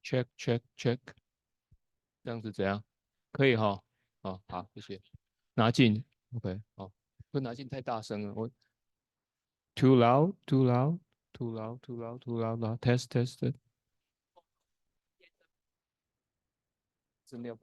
check check check，这样子怎样？可以哈。哦，好，谢谢。拿近，OK，好，不拿近太大声了，我 too loud too loud too loud too loud too loud test test，资料。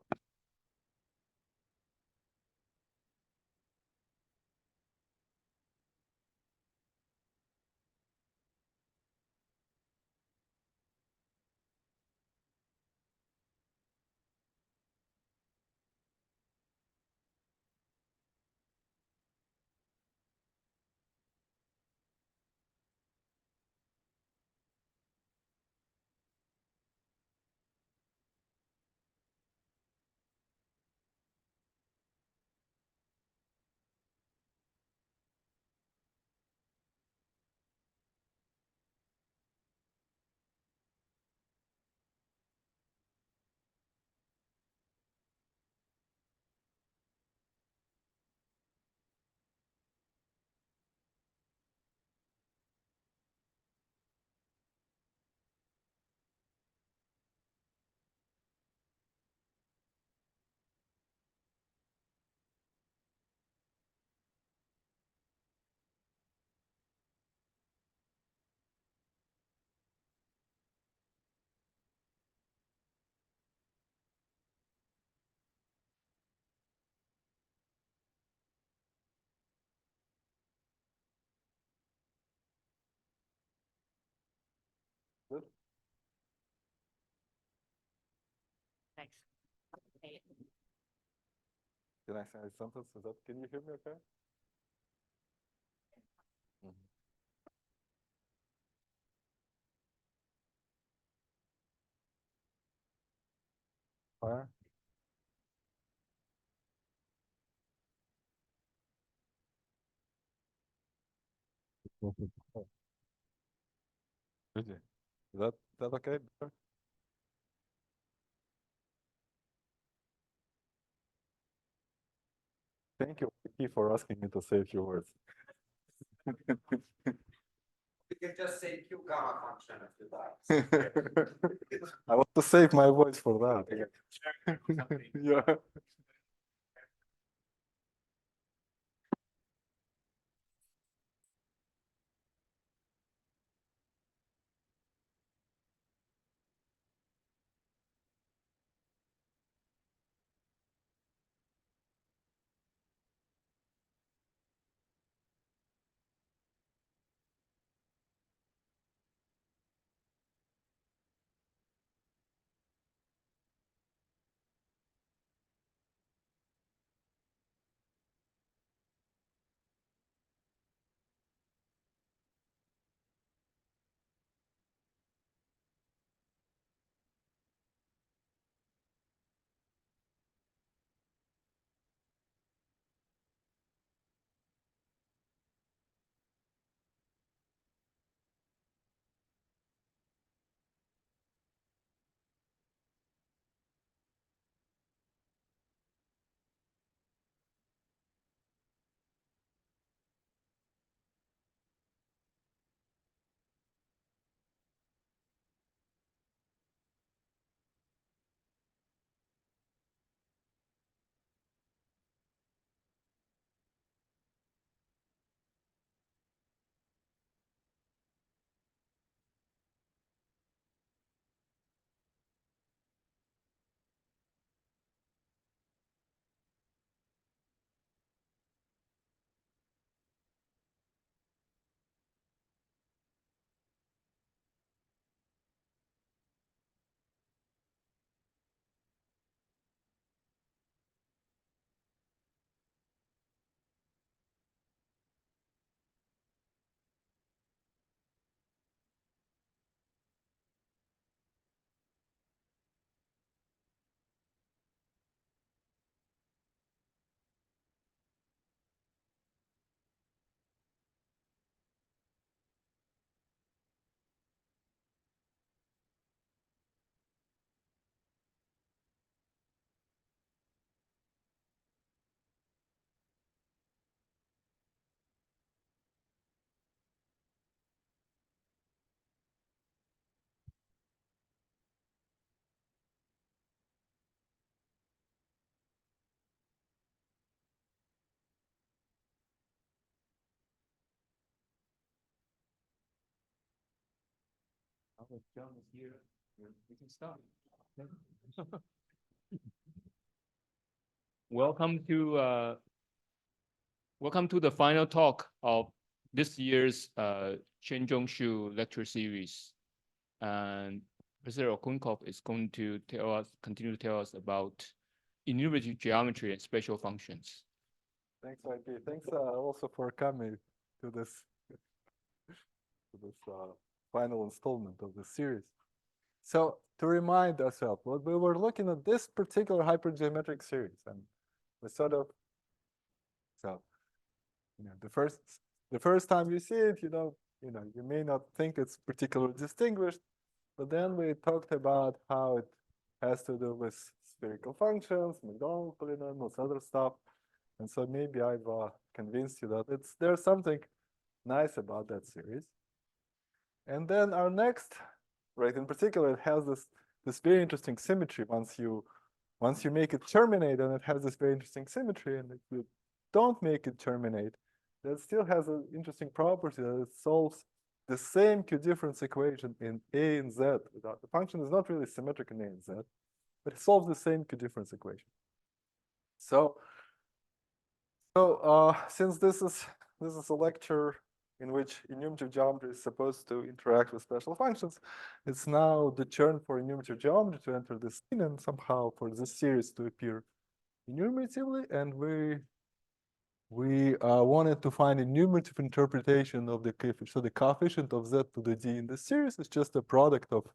Good. Thanks. Hey. Can I say something? Can you hear me okay? Mhm. Fire. Really? Is that okay? Thank you, Vicky, for asking me to say a few words. You can just say Q gamma function if you like. I want to save my voice for that. Yeah. if John is here, we can start. Welcome to the final talk of this year's Chen-Jung lecture series. And Professor Okounkov is going to continue to tell us about enumerative geometry and special functions. Thanks, YP. Thanks also for coming to this final installment of the series. So to remind ourselves, we were looking at this particular hypergeometric series, and we sort of, the first time you see it, you may not think it's particularly distinguished, but then we talked about how it has to do with spherical functions, McDonald polynomials, other stuff. And so maybe I've convinced you that there's something nice about that series. And then our next, right, in particular, it has this very interesting symmetry. Once you make it terminate, and it has this very interesting symmetry. And if you don't make it terminate, that still has an interesting property that it solves the same Q-difference equation in A and Z. The function is not really symmetric in A and Z, but it solves the same Q-difference equation. So since this is a lecture in which enumerative geometry is supposed to interact with special functions, it's now the turn for enumerative geometry to enter the scene and somehow for this series to appear enumeratively. And we wanted to find a enumerative interpretation of the coefficient. So the coefficient of Z to the D in the series is just a product of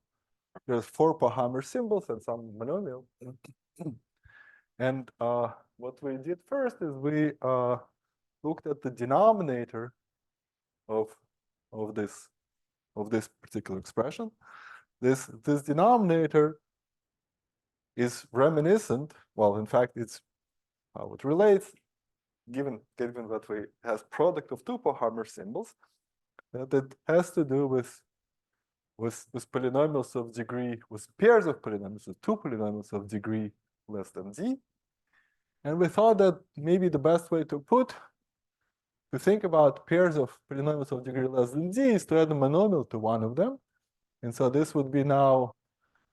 there's 4 Pohammer symbols and some monomial. And what we did first is we looked at the denominator of this particular expression. This denominator is reminiscent. Well, in fact, it's how it relates. Given that we has product of 2 Pohammer symbols, that it has to do with polynomials of degree, with pairs of polynomials, with 2 polynomials of degree less than D. And we thought that maybe the best way to think about pairs of polynomials of degree less than D is to add a monomial to one of them. And so this would be now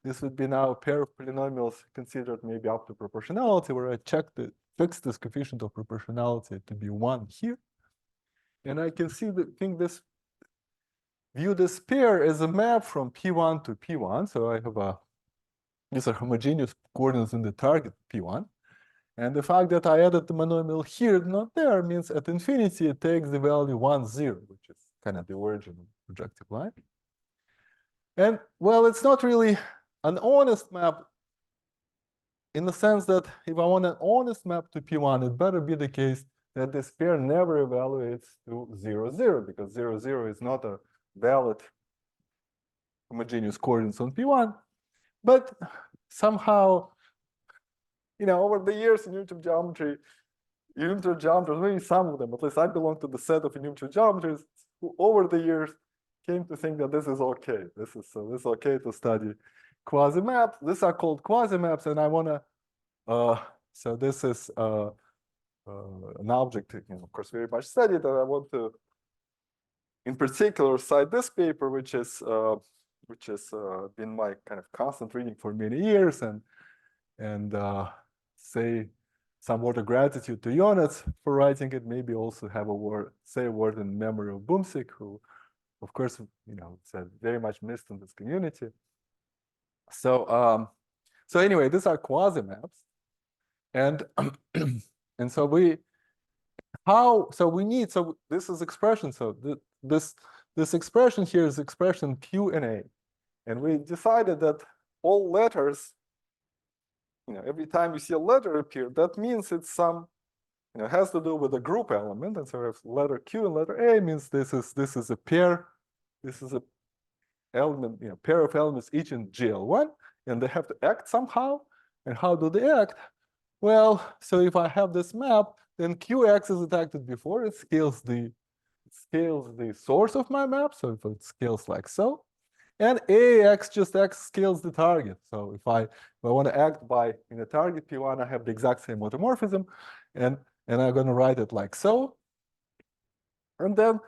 a pair of polynomials considered maybe up to proportionality, where I fix this coefficient of proportionality to be 1 here. And I can view this pair as a map from P1 to P1. So I have these are homogeneous coordinates in the target P1. And the fact that I added the monomial here, not there, means at infinity it takes the value 1, 0, which is kind of the origin of the projective line. And well, it's not really an honest map in the sense that if I want an honest map to P1, it better be the case that this pair never evaluates to 0, 0, because 0, 0 is not a valid homogeneous coordinates on P1. But somehow, over the years in enumerative geometry, maybe some of them, at least I belong to the set of enumerative geometries who over the years came to think that this is okay. This is okay to study quasi-maps. These are called quasi-maps, and I want to, so this is an object, of course, very much studied, and I want to, in particular, cite this paper, which has been my kind of constant reading for many years, and say some word of gratitude to Jonas for writing it. Maybe also have say a word in memory of Bumsik, who, of course, it's very much missed in this community. So anyway, these are quasi-maps, and and so this is expression. So this expression here is expression Q and A, and we decided that all letters, every time you see a letter appear, that means it's some, has to do with a group element. And so if letter Q and letter A means this is a pair, this is a element, pair of elements each in GL1, and they have to act somehow. And how do they act? Well, so if I have this map, then QX as it acted before, it scales the source of my map. So if it scales like so. And AX just X scales the target. So if I want to act in the target P1, I have the exact same automorphism, and I'm going to write it like so. And then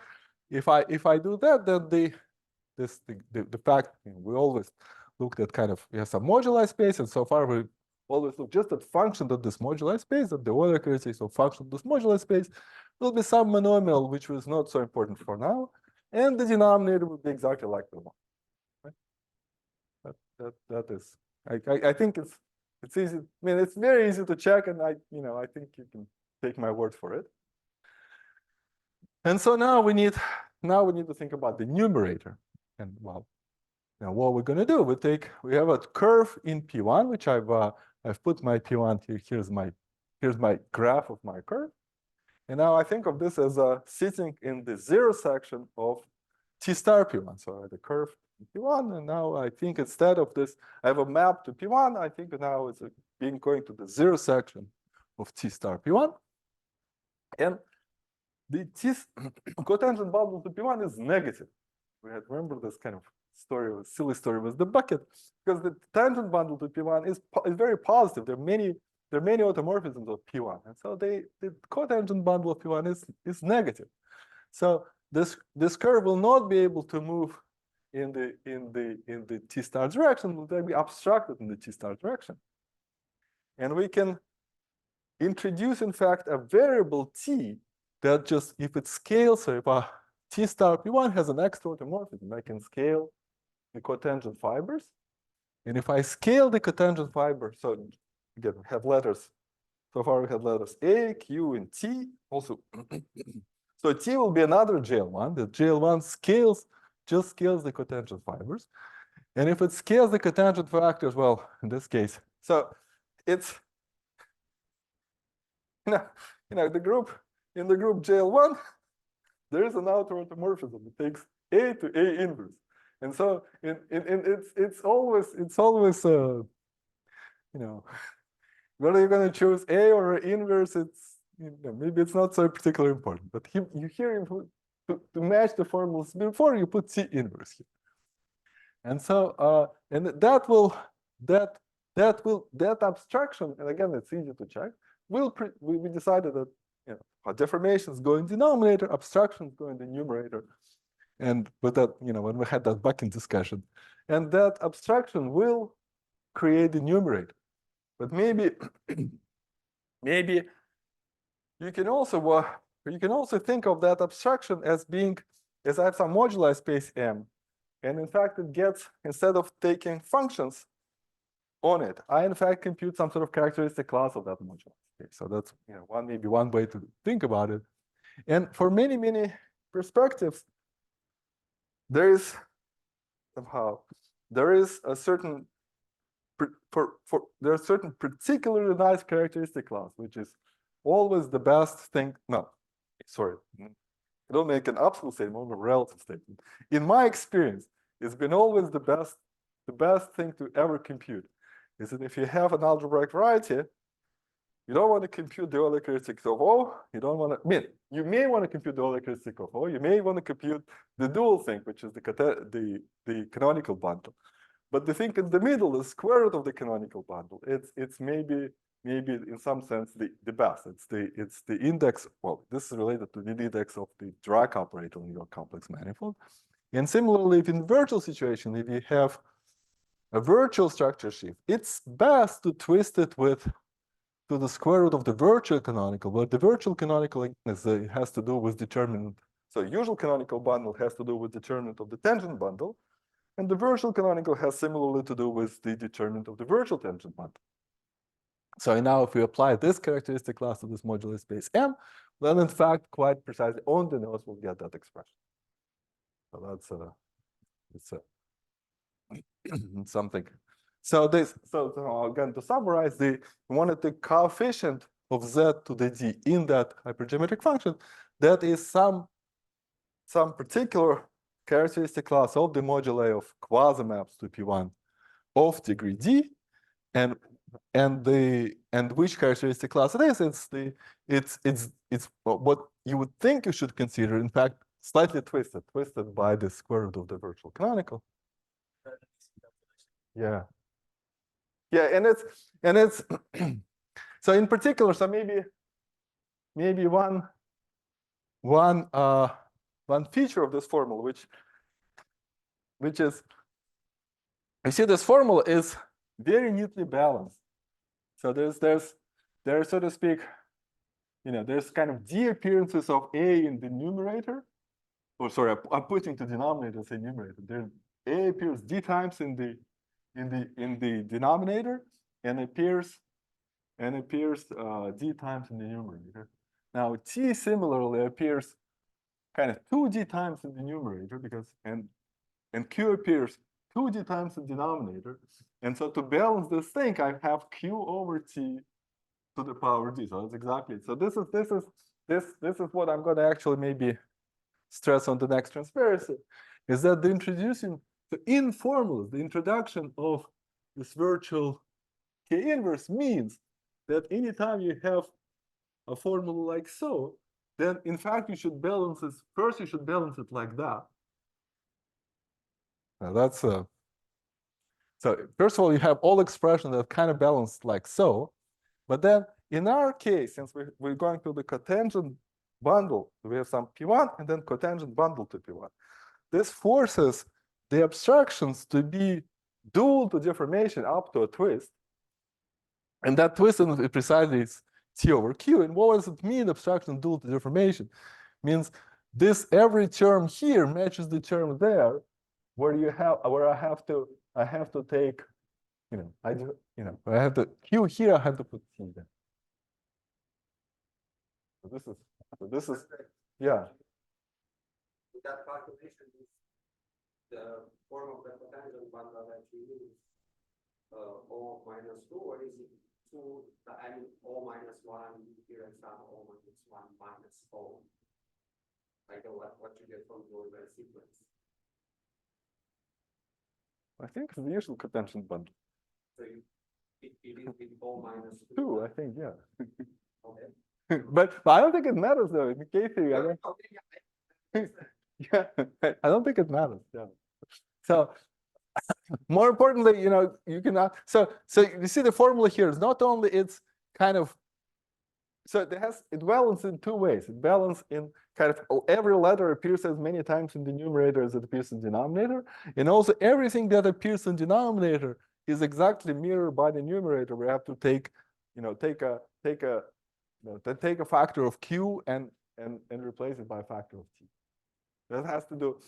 if I do that, then the fact we always looked at kind of we have some moduli space, and so far we always look just at function of this moduli space, that the Euler characteristic of function of this moduli space will be some monomial, which was not so important for now, and the denominator will be exactly like the one. Right? That is, I think it's easy. I mean, it's very easy to check, and I think you can take my word for it. And so now we need to think about the numerator, and well, now what we're going to do, we have a curve in P1, which I've put my P1 here. Here's my graph of my curve, and now I think of this as sitting in the zero section of T star P1. So the curve in P1, and now I think instead of this, I have a map to P1. I think now it's going to the zero section of T star P1, and the cotangent bundle to P1 is negative. We had remember this kind of silly story with the bucket, because the tangent bundle to P1 is very positive. There are many automorphisms of P1, and so the cotangent bundle of P1 is negative. So this curve will not be able to move in the T star direction. Will be obstructed in the T star direction, and we can introduce, in fact, a variable T that just if it scales, so if a T star P1 has an extra automorphism, I can scale the cotangent fibers. And if I scale the cotangent fiber, so again, we have letters. So far we had letters A, Q, and T. Also, so T will be another JL1. The JL1 just scales the cotangent fibers. And if it scales the cotangent factors, well, in this case, so it's the group in the group JL1, there is an outer automorphism. It takes A to A inverse. And so it's always whether you're going to choose A or inverse, it's maybe it's not so particularly important. But you hear him to match the formulas before you put T inverse here. And so and that abstraction, and again it's easy to check. We decided that deformations go in denominator, abstractions go in the numerator. And with that, when we had that bucket discussion, and that abstraction will create the numerator. But maybe you can also think of that abstraction as I have some moduli space M, and in fact it gets, instead of taking functions on it, I in fact compute some sort of characteristic class of that moduli space. So that's maybe one way to think about it. And for many perspectives, there is a certain particularly nice characteristic class, which is always the best thing. No, sorry, I don't make an absolute statement, only a relative statement. In my experience, it's been always the best thing to ever compute. Is that if you have an algebraic variety, you don't want to compute the Euler characteristic of O. You don't want to. You may want to compute the Euler characteristic of O. You may want to compute the dual thing, which is the canonical bundle. But the thing in the middle, the square root of the canonical bundle, it's maybe in some sense the best. It's the index. Well, this is related to the index of the Dirac operator in your complex manifold. And similarly, if in virtual situation, if you have a virtual structure shift, it's best to twist it to the square root of the virtual canonical, but the virtual canonical has to do with determinant. So usual canonical bundle has to do with determinant of the tangent bundle, and the virtual canonical has similarly to do with the determinant of the virtual tangent bundle. So now if we apply this characteristic class to this modular space M, then in fact quite precisely on the nose we'll get that expression. So that's it's something. So again, to summarize, we wanted the coefficient of z to the d in that hypergeometric function, that is some particular characteristic class of the moduli of quasi-maps to P1 of degree d, and which characteristic class it is? It's what you would think you should consider, in fact, slightly twisted by the square root of the virtual canonical. Yeah. Yeah, and it's so in particular, so maybe one feature of this formula, which which is, you see, this formula is very neatly balanced. So there's, so to speak, there's kind of d appearances of A in the numerator. Oh, sorry, I'm putting the denominator as a numerator. There, A appears d times in the denominator, and appears d times in the numerator. Now t similarly appears kind of 2d times in the numerator, because and q appears 2d times in the denominator. And so to balance this thing, I have q over t to the power d. So that's exactly it. So this is what I'm going to actually maybe stress on the next transparency, is that the introduction of this virtual K inverse means that anytime you have a formula like so, then in fact you should balance it. First, you should balance it like that. Now that's so first of all, you have all expressions that kind of balanced like so, but then in our case, since we're going to the cotangent bundle, we have some P1 and then cotangent bundle to P1. This forces the abstractions to be dual to deformation up to a twist. And that twist is precisely T over Q. And what does it mean, abstraction dual to deformation? Means this every term here matches the term there, where I have to take, I have to Q here, I have to put T there. So this is yeah. That calculation is the form of the cotangent bundle that you use, O minus 2, or is it 2, I mean O minus 1 here and some O minus 1 minus O? Like what you get from the Euler sequence. I think it's the usual cotangent bundle. So it is with O minus 2, I think, yeah. Okay. But I don't think it matters though. In K theory, I don't. Yeah, I don't think it matters. Yeah. So more importantly, you cannot. So you see the formula here is not only it's kind of. So it balances in two ways. It balances in kind of every letter appears as many times in the numerator as it appears in the denominator, and also everything that appears in the denominator is exactly mirrored by the numerator. We have to take a factor of q and replace it by a factor of t. That has to do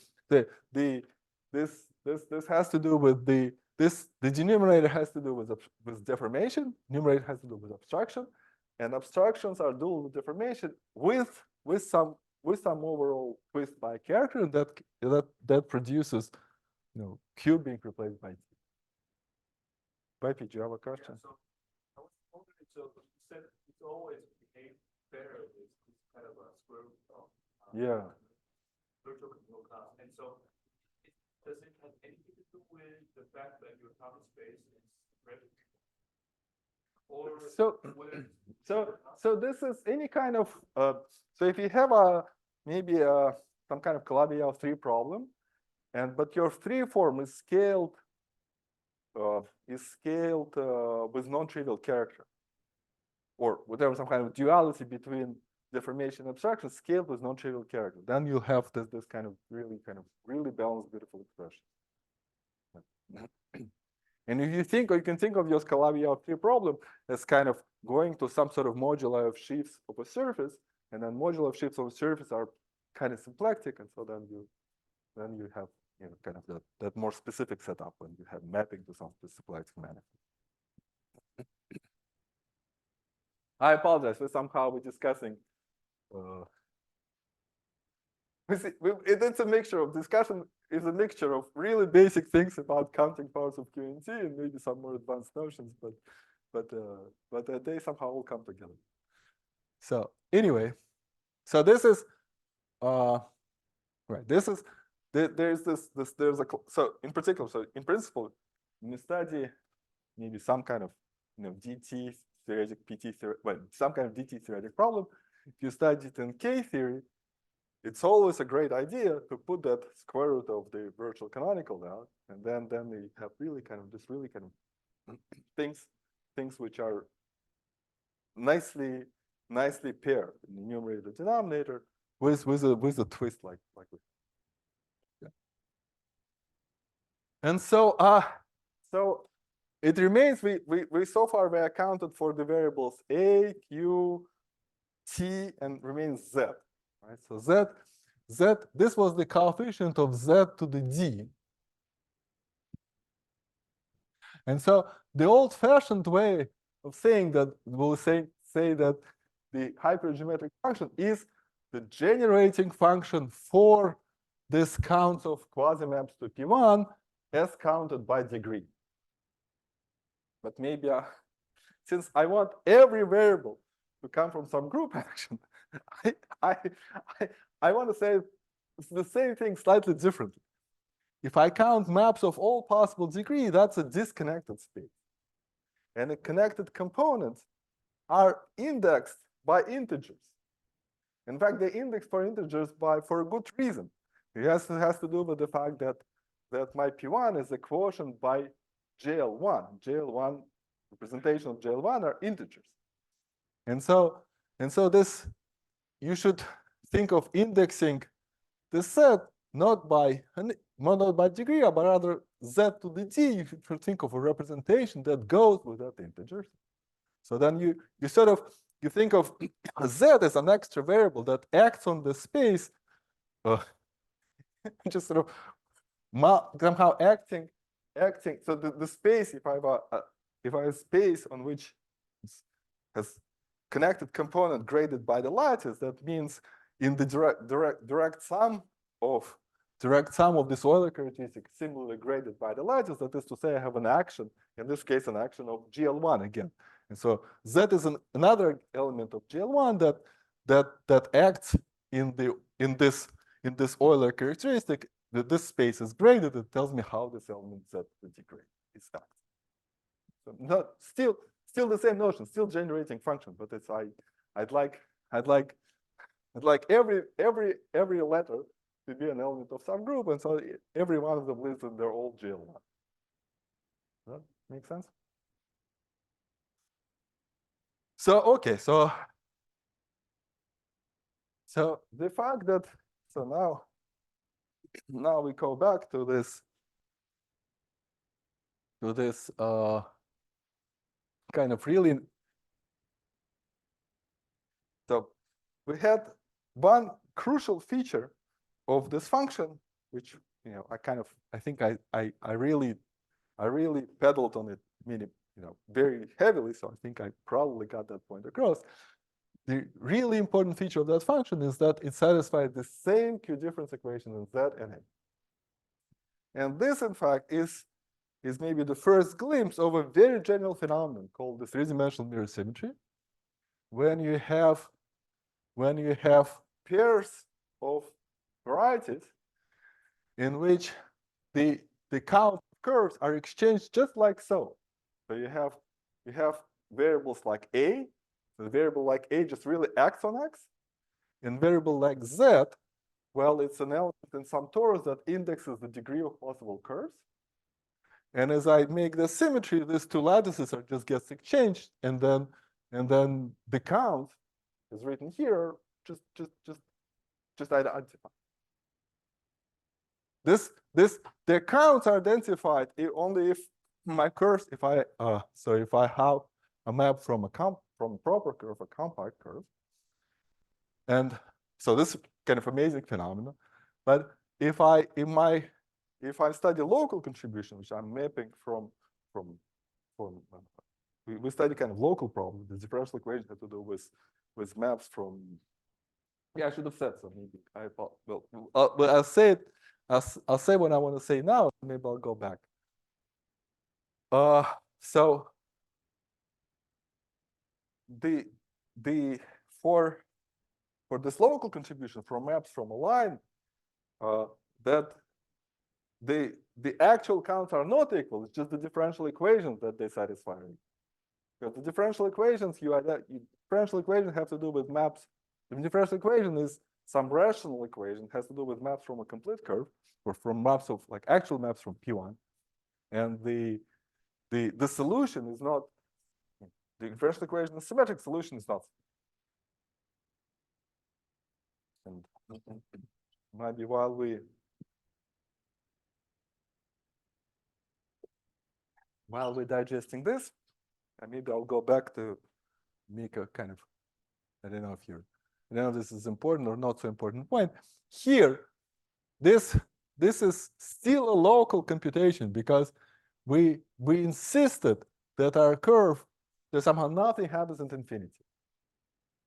this has to do with the denominator has to do with deformation. Numerator has to do with abstraction, and abstractions are dual with deformation with some overall twist by character, and that produces q being replaced by t. Bepi, do you have a question? Yeah, so I was wondering, so you said it's always behave better with this kind of a square root of Yeah. virtual control class. And so does it have anything to do with the fact that your common space is spread? Or So this is any kind of so if you have maybe some kind of Calabi-Yau 3 problem, but your 3 form is scaled with non-trivial character, or whatever, some kind of duality between deformation and abstraction scaled with non-trivial character, then you have this kind of really balanced, beautiful expression. And if you can think of your Calabi-Yau 3 problem as kind of going to some sort of moduli of sheaves of a surface, and then moduli of sheaves of a surface are kind of symplectic, and so then you have kind of that more specific setup when you have mapping to some symplectic manifold. I apologize for somehow we're discussing. It's a mixture of discussion. Is a mixture of really basic things about counting powers of Q and T, and maybe some more advanced notions, but they somehow all come together. So anyway, so this is right. This is there's so in particular. So in principle, when you study maybe some kind of DT theoretic PT theoretic, well, some kind of DT theoretic problem, if you study it in K theory, it's always a great idea to put that square root of the virtual canonical down, and then we have really kind of things which are nicely paired in the numerator denominator with a twist like this. Yeah. And so it remains, we so far we accounted for the variables a, q, t, and remains z, right? So z, this was the coefficient of z to the d. And so the old-fashioned way of saying that, we'll say that the hypergeometric function is the generating function for this count of quasi-maps to P1 as counted by degree. But maybe since I want every variable to come from some group action, I want to say it's the same thing slightly differently. If I count maps of all possible degree, that's a disconnected space. And the connected components are indexed by integers. In fact, they index for integers for a good reason. It has to do with the fact that my P1 is a quotient by JL1. JL1, representation of JL1 are integers. And so this, you should think of indexing the set not by degree, but rather z to the d. You should think of a representation that goes with that integers. So then you think of z as an extra variable that acts on the space, just sort of somehow acting. So the space, if I have a space on which has connected component graded by the lattice, that means in the direct sum of this Euler characteristic similarly graded by the lattice, that is to say I have an action, in this case an action of GL1 again. And so Z is another element of GL1 that acts in this Euler characteristic, that this space is graded. It tells me how this element Z to degrade is acting. So not still the same notion, still generating function, but it's I'd like every letter to be an element of some group, and so every one of them lives in their old GL1. Does that make sense? So okay, so the fact that now we go back to this kind of really. So we had one crucial feature of this function, which I think I really pedaled on it, meaning very heavily. So I think I probably got that point across. The really important feature of that function is that it satisfies the same Q difference equation in Z and A. And this, in fact, is maybe the first glimpse of a very general phenomenon called the three-dimensional mirror symmetry. When you have pairs of varieties in which the count of curves are exchanged just like so. So you have variables like A. The variable like A just really acts on X. And variable like Z, well, it's an element in some torus that indexes the degree of possible curves. And as I make the symmetry, these two lattices are just gets exchanged, and then the count is written here. Just identify. The counts are identified only if my curves, if I have a map from a proper curve, a compact curve. And so this is kind of amazing phenomenon. But if I study local contribution, which I'm mapping from we study kind of local problems. The differential equation has to do with maps from. Yeah, I should have said so. Maybe but I'll say it. I'll say what I want to say now. Maybe I'll go back. So for this local contribution from maps from a line, that the actual counts are not equal. It's just the differential equations that they satisfy. Because the differential equations differential equation have to do with maps. The differential equation is some rational equation, has to do with maps from a complete curve, or from maps of like actual maps from P1. And the solution is not the differential equation. The symmetric solution is not. And maybe while we while we're digesting this, and maybe I'll go back to make a kind of, I don't know if this is important or not so important point. Here, this is still a local computation because we insisted that our curve, that somehow nothing happens at infinity.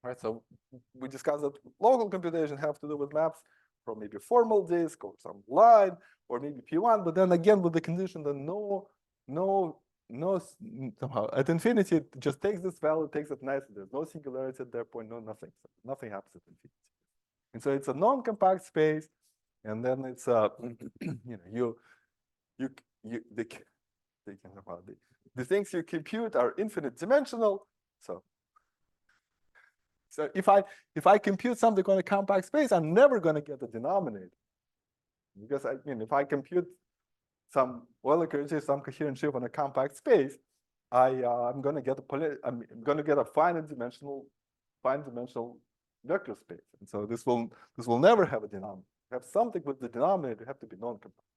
Right, so we discussed that local computation have to do with maps from maybe formal disk or some line or maybe P1, but then again with the condition that no somehow at infinity it just takes this value, takes it nicely. There's no singularity at that point, no nothing. So nothing happens at infinity. And so it's a non-compact space, and then it's the things you compute are infinite dimensional. So if I compute something on a compact space, I'm never going to get the denominator, because if I compute some some coherent shape on a compact space, I'm going to get a finite dimensional vector space, and so this will never have a denominator. Have something with the denominator have to be non-compact.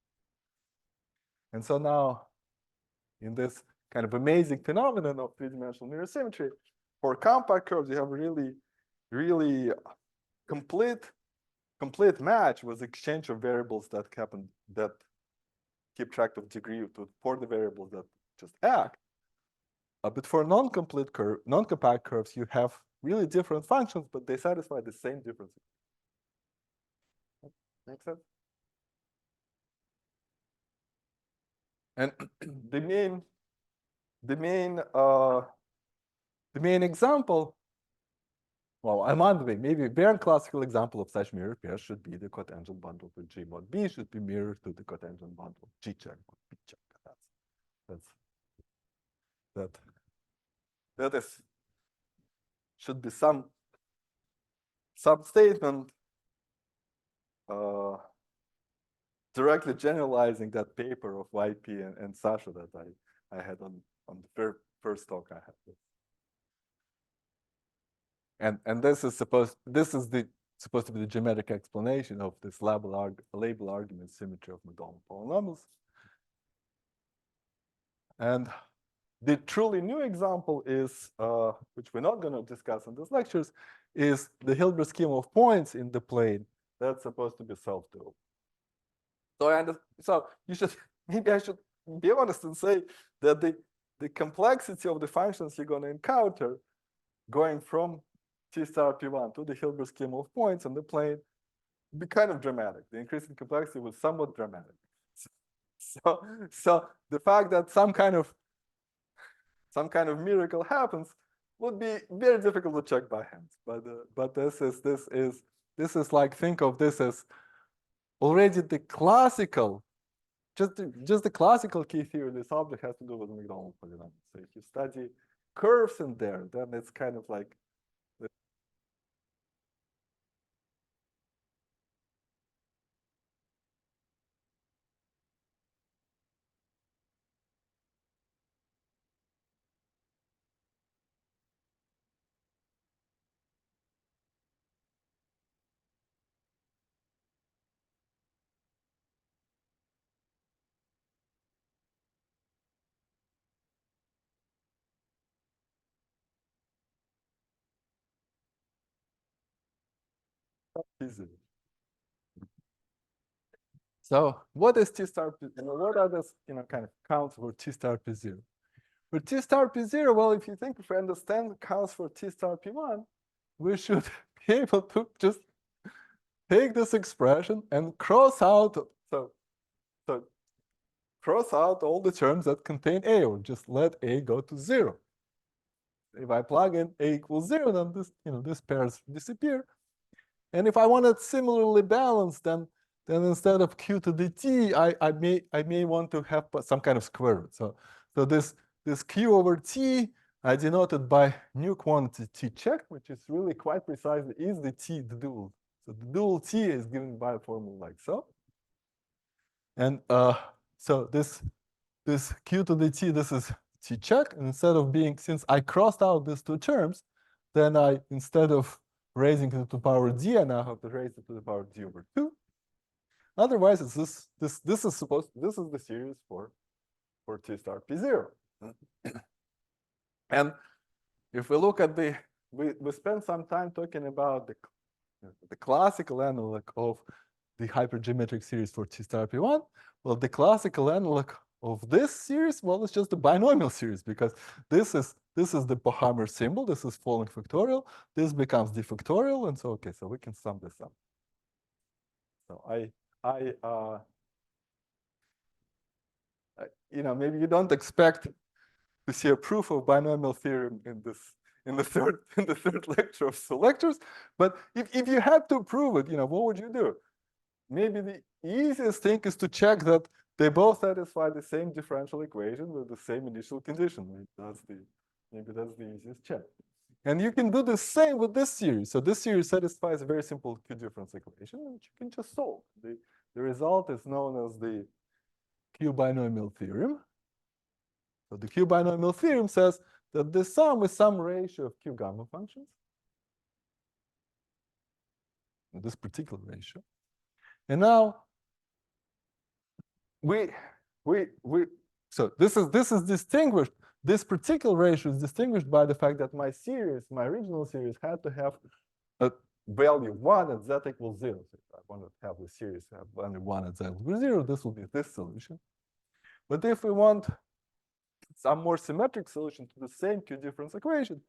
And so now, in this kind of amazing phenomenon of three-dimensional mirror symmetry, for compact curves, you have really complete match with exchange of variables that keep track of degree for the variables that just act. But for non-compact curves, you have really different functions, but they satisfy the same differences. Make sense? And the main example, well, I'm on the way. Maybe a very classical example of such mirror pairs should be the cotangent bundle with G mod B should be mirrored to the cotangent bundle G check mod B check. That should be some statement directly generalizing that paper of YP and Sasha that I had on the first talk I had. And this is supposed to be the geometric explanation of this label argument symmetry of McDonald polynomials. And the truly new example is, which we're not going to discuss in these lectures, is the Hilbert scheme of points in the plane that's supposed to be self-dual. So maybe I should be honest and say that the complexity of the functions you're going to encounter going from T star P1 to the Hilbert scheme of points on the plane be kind of dramatic. The increase in complexity was somewhat dramatic. So the fact that some kind of miracle happens would be very difficult to check by hand. But this is like, think of this as already the classical, just the classical key theory. This object has to do with McDonald polynomials. So if you study curves in there, then it's kind of like easy. So what is T star P? What are those kind of counts for T star P0? For T star P0, well, if we understand counts for T star P1, we should be able to just take this expression and cross out. So cross out all the terms that contain A, or just let A go to 0. If I plug in A equals 0, then these pairs disappear. And if I want it similarly balanced, then instead of Q to the T, I may want to have some kind of square root. So this Q over T, I denoted by new quantity T check, which is really quite precisely is the T, the dual. So the dual T is given by a formula like so. And so this Q to the T, this is T check. And instead of being, since I crossed out these two terms, then instead of raising it to the power D, I now have to raise it to the power D over 2. Otherwise, it's this is the series for T star P0. And if we look at we spent some time talking about the classical analog of the hypergeometric series for T star P1. Well, the classical analog of this series, well, it's just the binomial series, because this is the Pohammer symbol. This is falling factorial. This becomes the factorial, and so okay, so we can sum this up. So maybe you don't expect to see a proof of binomial theorem in the third lecture of the lectures, but if you had to prove it, what would you do? Maybe the easiest thing is to check that they both satisfy the same differential equation with the same initial condition. Maybe that's the easiest check. And you can do the same with this series. So this series satisfies a very simple Q-difference equation, which you can just solve. The result is known as the Q-binomial theorem. So the Q-binomial theorem says that the sum is some ratio of Q-gamma functions, this particular ratio. And now so this is distinguished. This particular ratio is distinguished by the fact that my original series, had to have a value 1 at z equals 0. So if I want to have the series have value 1 at z equals 0, this will be this solution. But if we want some more symmetric solution to the same Q-difference equation,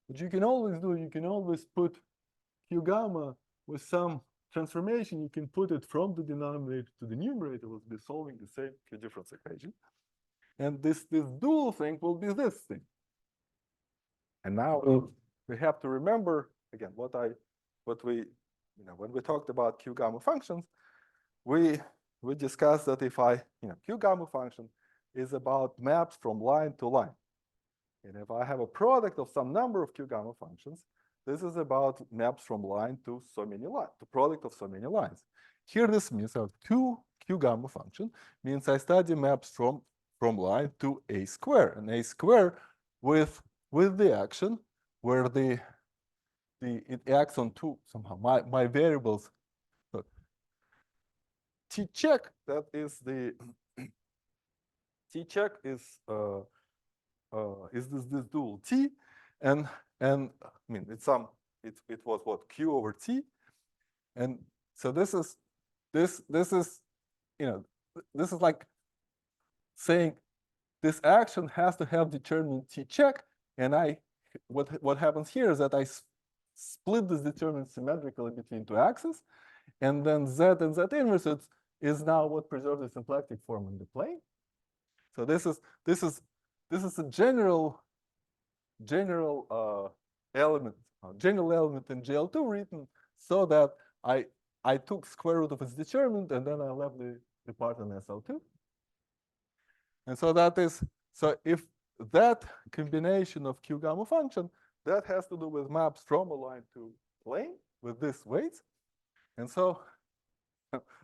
what you can always do, you can always put Q gamma with some transformation. You can put it from the denominator to the numerator. Will be solving the same Q-difference equation. And this dual thing will be this thing. And now we have to remember again when we talked about Q gamma functions, we discussed that if Q gamma function is about maps from line to line. And if I have a product of some number of Q gamma functions, this is about maps from line to so many lines, the product of so many lines. Here this means that Q gamma function means I study maps from line to a square, and a square with the action where it acts on two somehow my variables. So T check, that is the T check is this dual T, and I mean it was what, Q over T, and so this is like saying this action has to have determinant T check, and what happens here is that I split this determinant symmetrically between two axes, and then Z and Z inverse is now what preserves the symplectic form in the plane. So this is a general element in GL2 written so that I took square root of its determinant and then I left the part in SL2. And so if that combination of Q gamma function, that has to do with maps from a line to plane with this weights. And so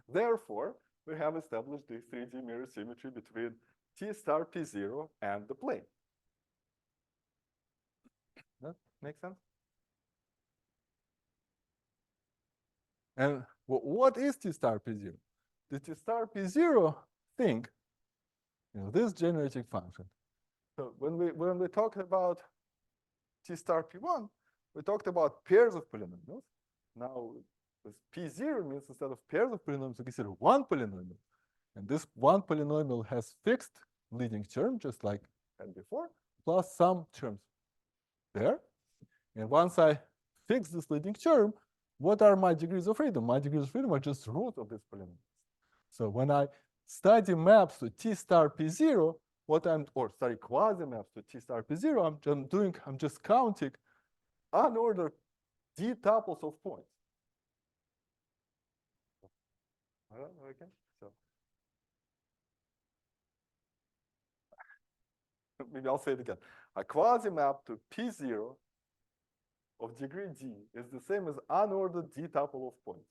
therefore, we have established the 3D mirror symmetry between T star P0 and the plane. That makes sense? And what is T star P0? The T star P0 thing, this generating function. So when we talked about T star P1, we talked about pairs of polynomials. Now, with P0 means instead of pairs of polynomials, we consider one polynomial. And this one polynomial has fixed leading term, just like had before, plus some terms there. And once I fix this leading term, what are my degrees of freedom? My degrees of freedom are just root of this polynomial. So when I study maps to T star P0, quasi maps to T star P0, I'm just counting unordered D tuples of points. Okay, so maybe I'll say it again. A quasi map to P0 of degree D is the same as unordered D tuple of points.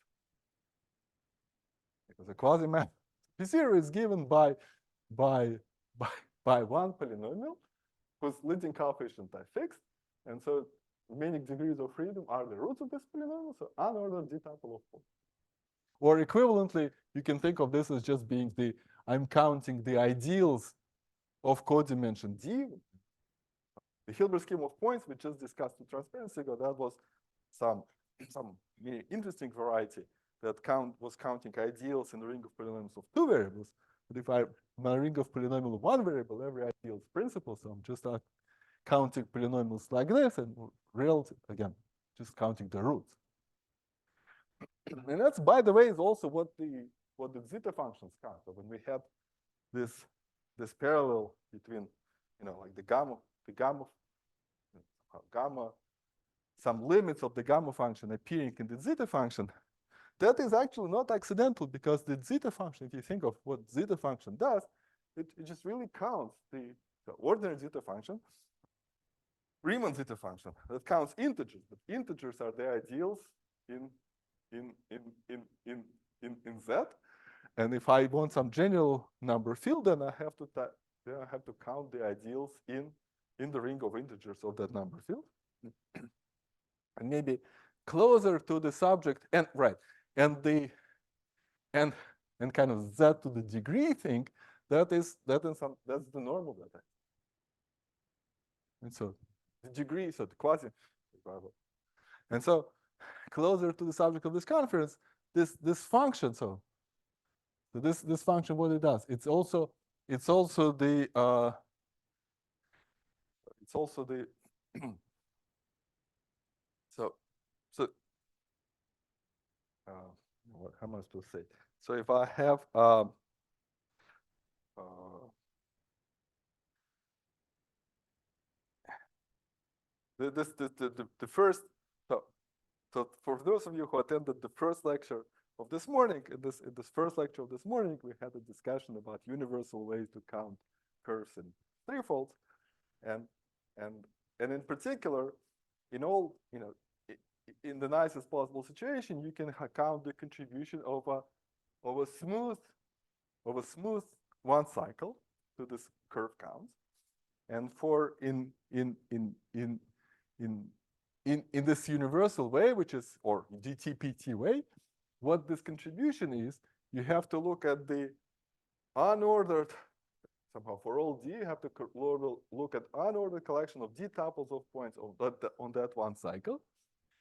Because a quasi map P0 is given by one polynomial whose leading coefficient are fixed, and so remaining degrees of freedom are the roots of this polynomial, so unordered D tuple of points. Or equivalently, you can think of this as just being I'm counting the ideals of codimension D. The Hilbert scheme of points we just discussed in transparency, that was some very interesting variety that was counting ideals in the ring of polynomials of two variables. But if I'm a ring of polynomial of one variable, every ideal is principal. So I'm just counting polynomials like this, and relative again, just counting the roots. And that's, by the way, is also what the zeta functions count. So when we had this parallel between, like the gamma, some limits of the gamma function appearing in the zeta function, that is actually not accidental, because the zeta function, if you think of what zeta function does, it just really counts the ordinary zeta function, Riemann zeta function, that counts integers. But integers are the ideals in Z. And if I want some general number field, then I have to count the ideals in the ring of integers of that number field. And maybe closer to the subject, and kind of Z to the degree thing, that's the normal data. And so the degree, so the quasi, and so closer to the subject of this conference, this function, so this function, what it does, it's also the how am I supposed to say? So if I have the first, so for those of you who attended the first lecture of this morning, in this first lecture of this morning, we had a discussion about universal ways to count curves in threefolds, and in particular, in all, in the nicest possible situation, you can count the contribution of a smooth one cycle to this curve count, and for in this universal way, which is, or DTPT way, what this contribution is, you have to look at the unordered, somehow for all D, you have to look at unordered collection of D tuples of points on that one cycle.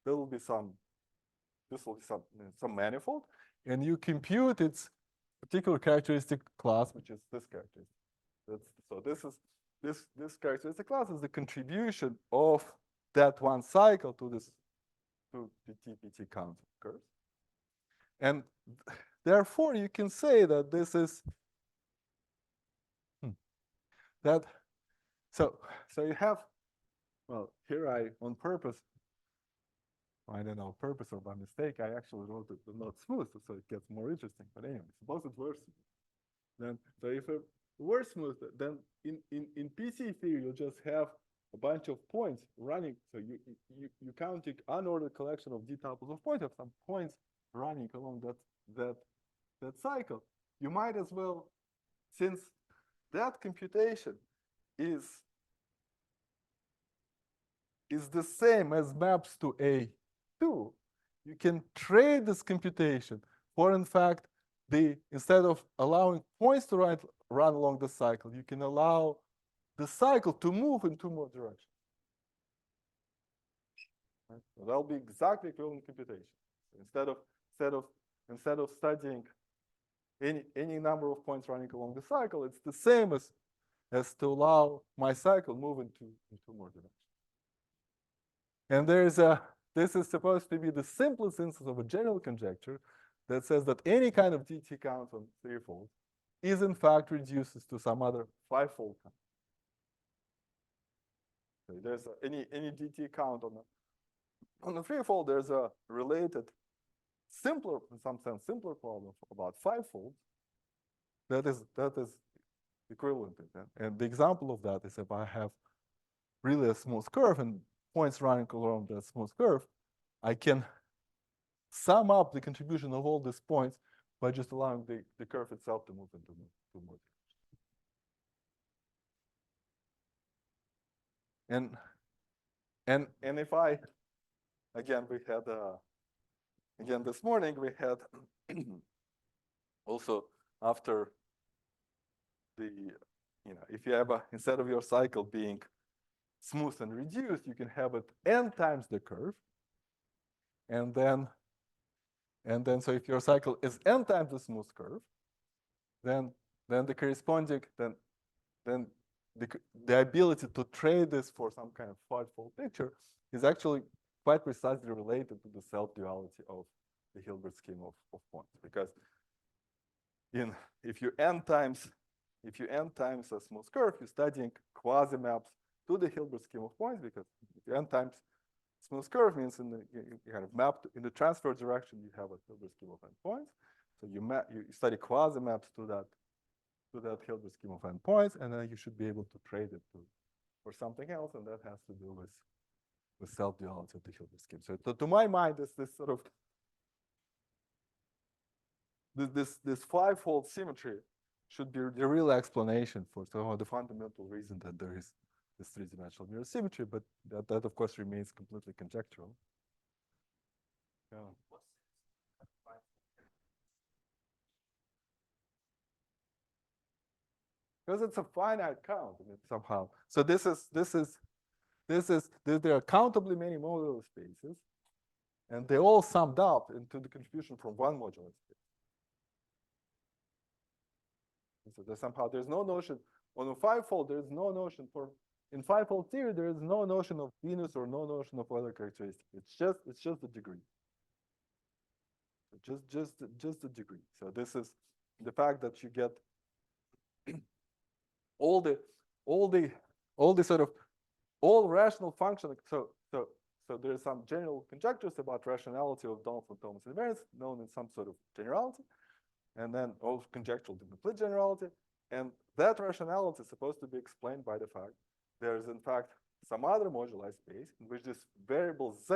There will be some manifold, and you compute its particular characteristic class, which is this characteristic. This characteristic class is the contribution of that one cycle to the TPT count curves. And therefore, you can say that this is that. So you have, well, here I, on purpose, I don't know, purpose or by mistake, I actually wrote it not smooth, so it gets more interesting. But anyway, suppose it were smooth. Then, so if it were smooth, then in PC theory, you'll just have a bunch of points running. So you counting unordered collection of D tuples of points, have some points running along that cycle. You might as well, since that computation is the same as maps to A2, you can trade this computation for, in fact, instead of allowing points to run along the cycle, you can allow the cycle to move in two more directions. Right? So that'll be exactly equivalent computation. So instead of studying any number of points running along the cycle, it's the same as to allow my cycle move in two more directions. And this is supposed to be the simplest instance of a general conjecture that says that any kind of DT count on threefold is in fact reduces to some other fivefold count. So there's any DT count on a threefold, there's a related simpler, in some sense, simpler problem about fivefold that is equivalent to that. And the example of that is if I have really a smooth curve and points running along that smooth curve, I can sum up the contribution of all these points by just allowing the curve itself to move into two more directions. And if I, again, we had again this morning we had also after the if you have instead of your cycle being smooth and reduced, you can have it n times the curve. And then so if your cycle is n times the smooth curve, then the corresponding, then the ability to trade this for some kind of five-fold picture is actually quite precisely related to the self-duality of the Hilbert scheme of points. Because if you n times a smooth curve, you're studying quasi-maps to the Hilbert scheme of points, because if you n times smooth curve means you kind of map in the transfer direction, you have a Hilbert scheme of n points. So you study quasi-maps to that Hilbert scheme of n points, and then you should be able to trade it for something else, and that has to do with self-duality of the Hilbert scheme. So to my mind, this sort of this five-fold symmetry should be the real explanation for the fundamental reason that there is this three-dimensional mirror symmetry, but that of course remains completely conjectural. Yeah. Because it's a finite count, somehow. So there are countably many modular spaces, and they all summed up into the contribution from one modular space. And so there's no notion on a fivefold. There is no notion in fivefold theory. There is no notion of Venus or no notion of other characteristic. It's just the degree. So just the degree. So this is the fact that you get all rational functions. So there are some general conjectures about rationality of Donaldson-Thomas invariance, known in some sort of generality, and then all conjectural to complete generality. And that rationality is supposed to be explained by the fact there is in fact some other moduli space in which this variable z,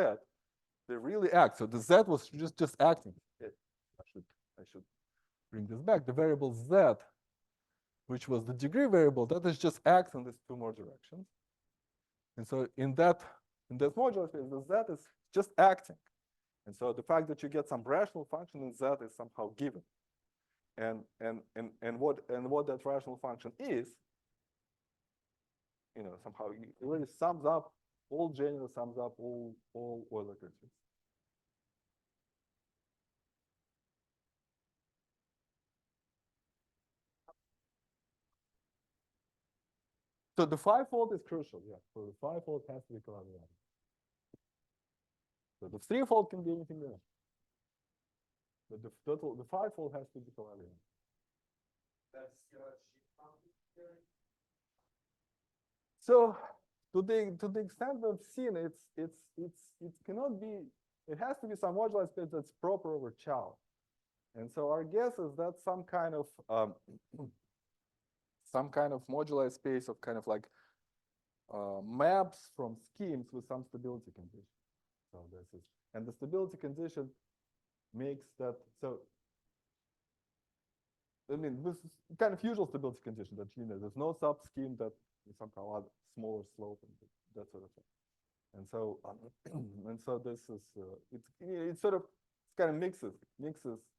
they really act. So the z was just acting. I should bring this back. The variable z, which was the degree variable, that is just acts in these two more directions. And so in this modular space, the z is just acting. And so the fact that you get some rational function in z is somehow given. And what that rational function is, somehow it really sums up all general, sums up all Euler characteristics. So the fivefold is crucial, yeah. So the fivefold has to be collaborative. So the threefold can be anything else. But the fivefold has to be collaborative. That's your sheet function theory. So to the extent we've seen, it cannot be. It has to be some modular space that's proper over Chow. And so our guess is that some kind of modular space of kind of like maps from schemes with some stability condition. So this is, and the stability condition makes that, so I mean, this is kind of usual stability condition that there's no sub scheme that is somehow a smaller slope and that sort of thing. And so this is it sort of kind of mixes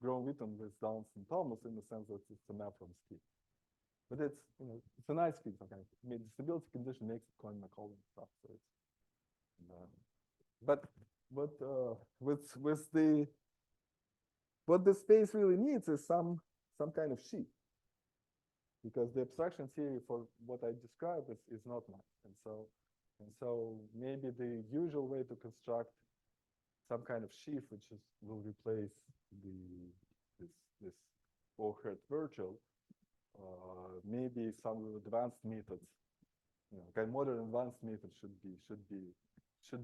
Groen-Witten with Donaldson-Thomas in the sense that it's a map from scheme. But it's it's a nice scheme sometimes. I mean, the stability condition makes it Cohen-Macaulay stuff. So it's but with the what the space really needs is some kind of sheet, because the abstraction theory for what I described is not nice, and so maybe the usual way to construct some kind of sheaf which will replace this Oehlert virtual, maybe some advanced methods, kind of modern advanced methods should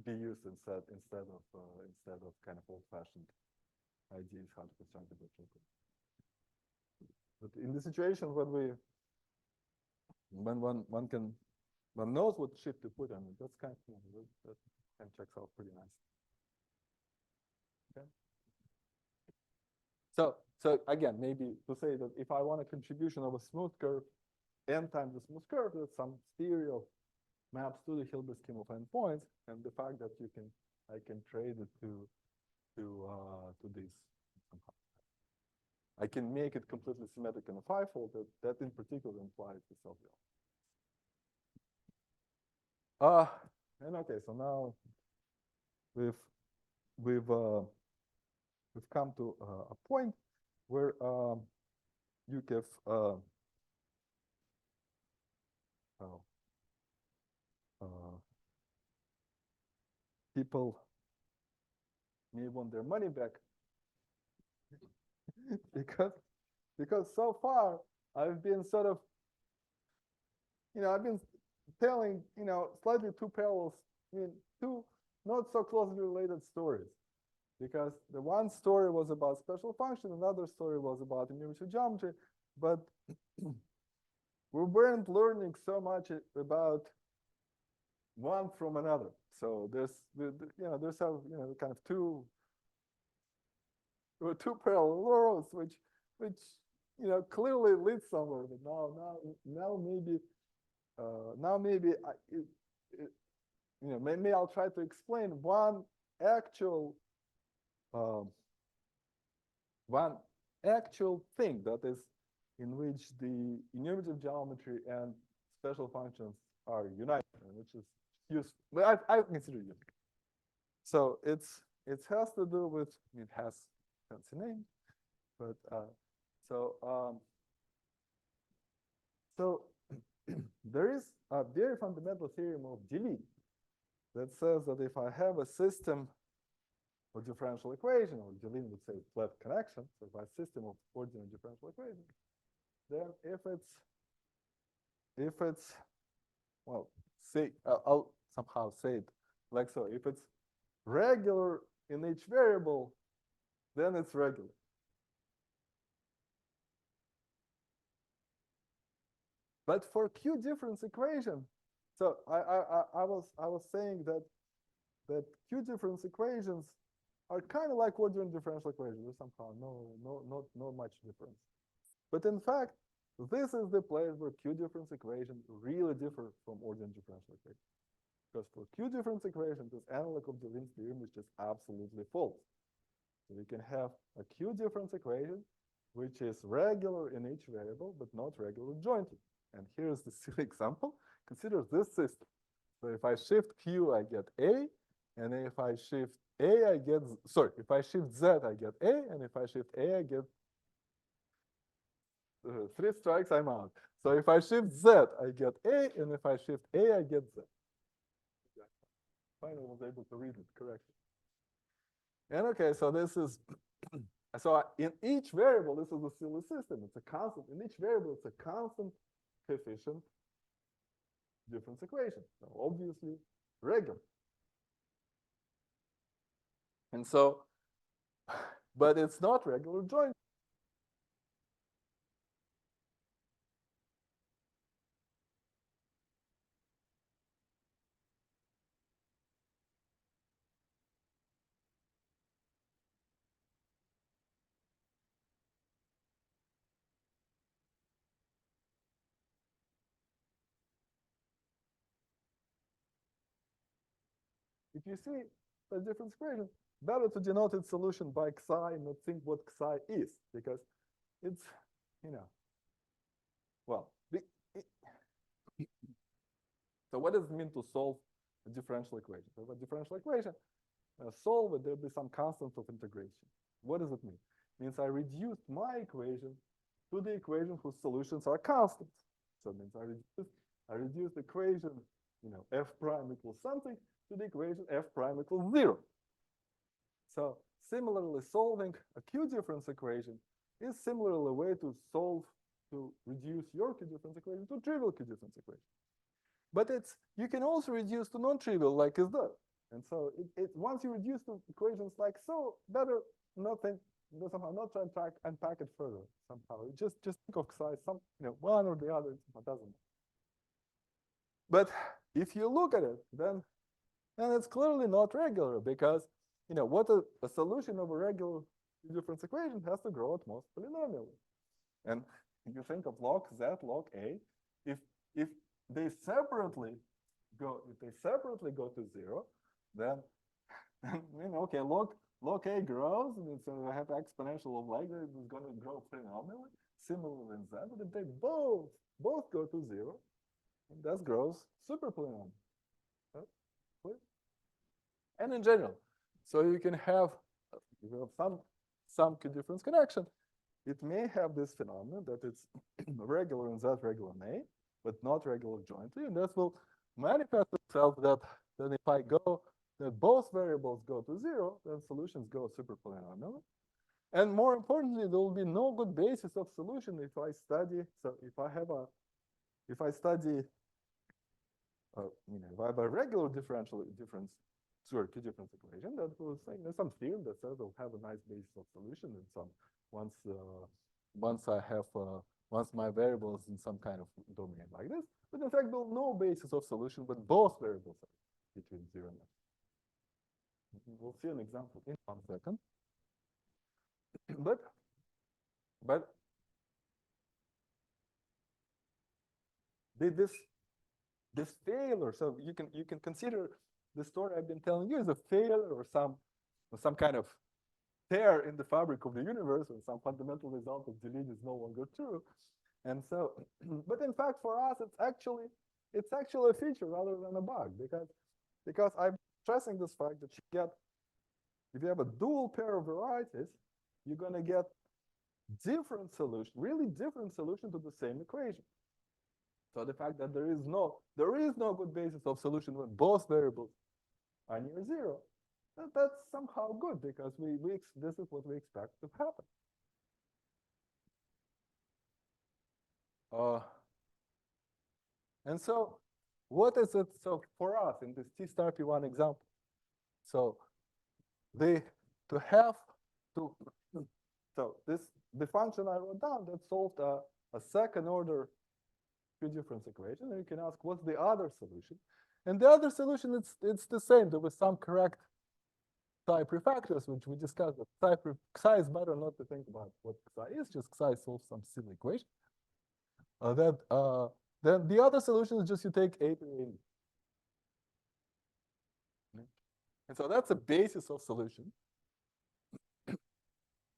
be used instead of kind of old-fashioned ideas how to construct the virtual code. But in the situation when one knows what shift to put on it, that's kind of that kind of checks out pretty nice. Okay. So again, maybe to say that if I want a contribution of a smooth curve, n times the smooth curve, that's some theory of maps to the Hilbert scheme of n points, and the fact that I can trade it to this somehow. I can make it completely symmetric in a fivefold. That in particular implies the self-duality. And okay, so now we've come to a point where you give people may want their money back because so far I've been sort of, I've been telling, slightly two parallels, two not so closely related stories. Because the one story was about special function, another story was about enumerative geometry, but we weren't learning so much about one from another. So there's kind of two parallel roads, which clearly lead somewhere. But now maybe maybe I'll try to explain one actual thing that is in which the enumerative geometry and special functions are united, which is useful. I consider useful. So it has to do with, it has fancy name, but so there is a very fundamental theorem of delete that says that if I have a system or differential equation, or Jelin would say flat connection, so if I have a system of ordinary differential equation, then if it's well, say I'll somehow say it like so. If it's regular in each variable, then it's regular. But for Q difference equation, so I was saying that Q difference equations are kind of like ordinary differential equations. There's somehow not much difference. But in fact, this is the place where Q difference equations really differ from ordinary differential equations. Because for Q difference equation, this analog of Jelin's theorem is just absolutely false. So we can have a Q difference equation which is regular in each variable, but not regular jointly. And here's the silly example. Consider this system. So if I shift Q, I get A, and if I shift A, I get, sorry, if I shift Z, I get A, and if I shift A, I get 3 strikes, I'm out. So if I shift Z, I get A, and if I shift A, I get Z. Finally, I was able to read it correctly. And okay, so this is, so in each variable, this is a silly system. It's a constant. In each variable, it's a constant coefficient difference equation. So obviously, regular. And so, but it's not regular joint. If you see the difference equation, better to denote its solution by xi and not think what xi is, because it's, well, so what does it mean to solve a differential equation? So a differential equation, solve it, there'll be some constant of integration. What does it mean? It means I reduced my equation to the equation whose solutions are constants. So it means I reduced the equation, f prime equals something to the equation f prime equals 0. So similarly, solving a Q difference equation is similarly a way to reduce your Q difference equation to trivial Q difference equation. But you can also reduce to non-trivial like is that. And so once you reduce to equations like so, better somehow not try and unpack it further somehow. Just think of size, one or the other, it doesn't matter. But if you look at it, then it's clearly not regular, because what a solution of a regular difference equation has to grow at most polynomially. And if you think of log z, log a, if they separately go to 0, then okay, log a grows, and so I have exponential of like that, it's going to grow polynomially, similar in z. But if they both go to 0, and that grows super polynomial. and in general. So you can have, if you have some Q-difference connection, it may have this phenomenon that it's regular in Z, regular in A, but not regular jointly, and this will manifest itself that then if I go, that both variables go to 0, then solutions go superpolynomial. And more importantly, there will be no good basis of solution if I study, so if I have a, if I study, if I have a regular differential difference, Q-difference equation, that will say there's some theorem that says I'll have a nice basis of solution and some, once I have, once my variable is in some kind of domain like this, but in fact, there's no basis of solution, but both variables are between 0 and F. We'll see an example in 1 second. But this failure, so you can consider the story I've been telling you as a failure or some kind of tear in the fabric of the universe, or some fundamental result of delete is no longer true. And so, but in fact, for us, it's actually a feature rather than a bug, because I'm stressing this fact that you get, if you have a dual pair of varieties, you're going to get different solution, really different solution to the same equation. So the fact that there is no good basis of solution when both variables are near 0, that's somehow good, because this is what we expect to happen. And so what is it? So for us in this T star P1 example, so the function I wrote down that solved a second order Q-difference equation, and you can ask what's the other solution, and the other solution it's the same. There was some correct psi prefactors which we discussed. That psi is better not to think about what psi is, just psi solves some silly equation. Then the other solution is just you take A to A. And so that's a basis of solution.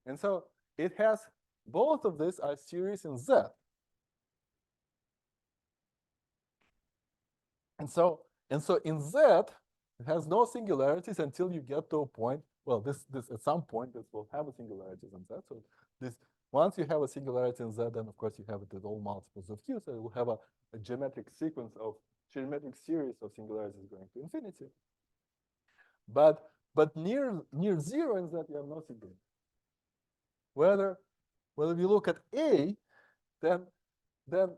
And so it has both of these are series in Z. And so in Z, it has no singularities until you get to a point. Well, this at some point this will have a singularity in Z. So this once you have a singularity in Z, then of course you have it at all multiples of Q. So it will have a geometric sequence of geometric series of singularities going to infinity. But near 0 in Z, you have no singularity. Whether you look at A, then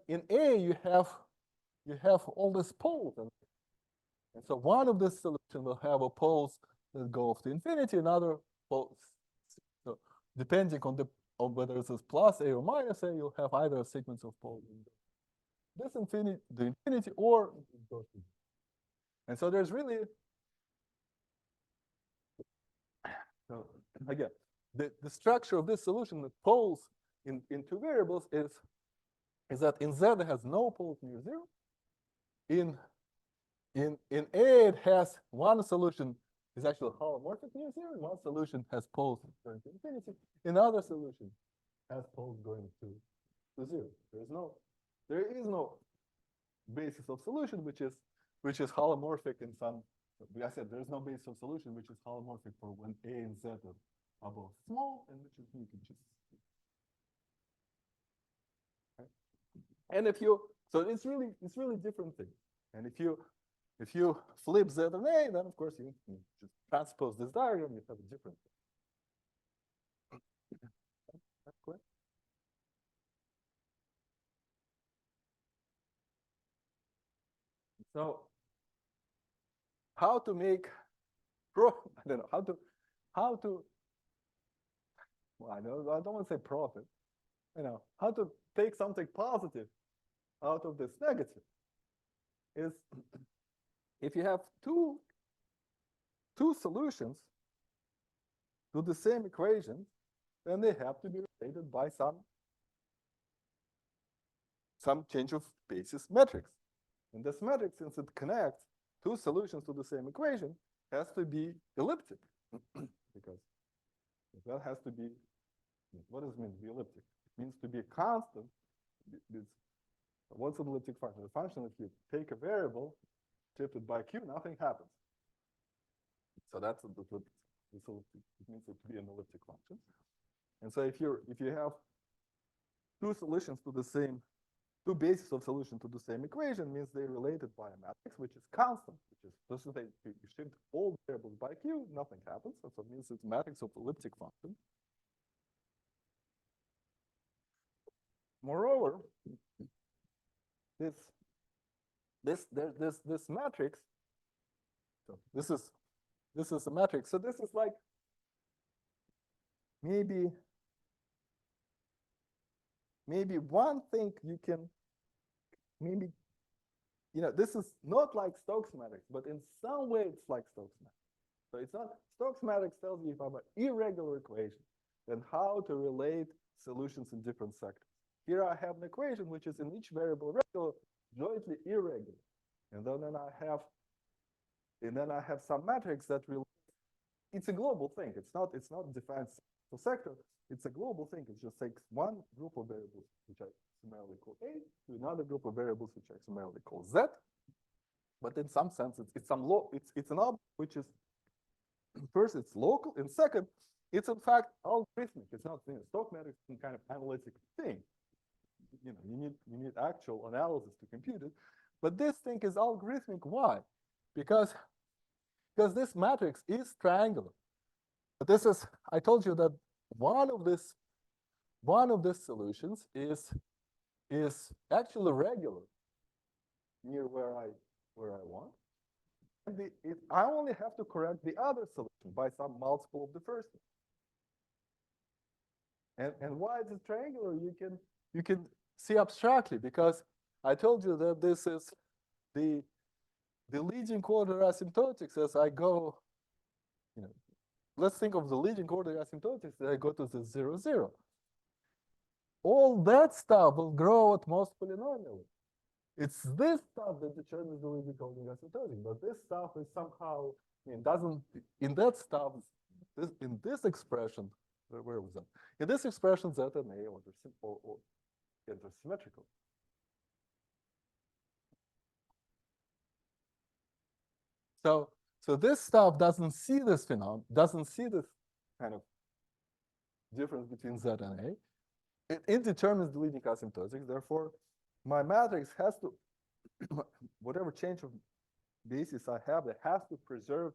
in A you have all these poles, and so one of this solution will have a poles that go off to infinity, another poles. So depending on whether it's plus A or minus A, you'll have either a sequence of poles in this infinity, the infinity, or it goes to. And so there's really, so again, the structure of this solution with poles in two variables is that in Z it has no poles near 0. In A, it has one solution is actually holomorphic near 0, and one solution has poles going to infinity. Another solution has poles going to 0. There is no basis of solution which is holomorphic in some. I said there's no basis of solution which is holomorphic for when A and Z are both small, and which is you can just. Okay. And so it's really different thing. And if you flip Z and A, then of course you just transpose this diagram, you have a different thing. That's clear? So how to make I don't know how to well, I don't want to say profit, how to take something positive out of this negative is if you have two solutions to the same equation, then they have to be related by some change of basis metrics. And this metric, since it connects two solutions to the same equation, has to be elliptic. Because that has to be, what does it mean to be elliptic? It means to be a constant. What's an elliptic function? The function, if you take a variable, shift it by Q, nothing happens. So that's what it means it to be an elliptic function. And so if you have two solutions to the same, two bases of solution to the same equation, means they're related by a matrix which is constant, which is this is you shift all variables by q, nothing happens. So it means it's a matrix of elliptic function. Moreover, this matrix. So this is a matrix. So this is like maybe one thing you can maybe, this is not like Stokes matrix, but in some way it's like Stokes matrix. So it's not, Stokes matrix tells you if I have an irregular equation, then how to relate solutions in different sectors. Here I have an equation which is in each variable regular, jointly irregular. And then I have some matrix that will, it's a global thing. It's not defined to sector. It's a global thing. It just takes one group of variables which I summarily call A to another group of variables which I summarily call Z. But in some sense, it's an object which is, first it's local, and second, it's in fact algorithmic. It's not Stokes matrix is some kind of analytic thing. You need actual analysis to compute it. But this thing is algorithmic. Why? Because this matrix is triangular. But this is, I told you that one of these solutions is actually regular near where I want. And I only have to correct the other solution by some multiple of the first one. And why it's triangular, you can see abstractly, because I told you that this is the leading order asymptotics as I go, let's think of the leading order asymptotics as I go to the 0, 0. All that stuff will grow at most polynomially. It's this stuff that determines the leading order asymptotic, but this stuff is somehow, doesn't, in that stuff, in this expression, where was that? In this expression, Z and A or they're symmetrical. So this stuff doesn't see this phenomenon, doesn't see this kind of difference between Z and A. It determines the leading asymptotics. Therefore, my matrix has to, whatever change of basis I have, it has to preserve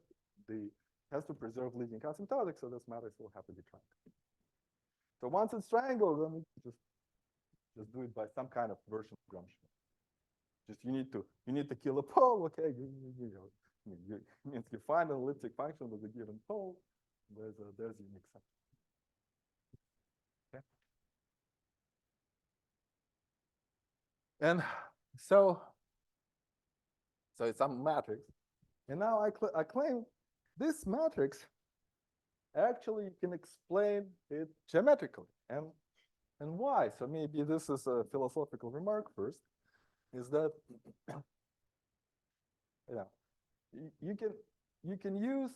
leading asymptotics. So this matrix will have to be triangle. So once it's triangle, then we just do it by some kind of version of Gramsci. Just you need to kill a pole. Okay, means you find an elliptic function with a given pole. There's a unique set. Okay. And so it's some matrix. And now I claim this matrix actually can explain it geometrically. And why? So maybe this is a philosophical remark first, is that you can use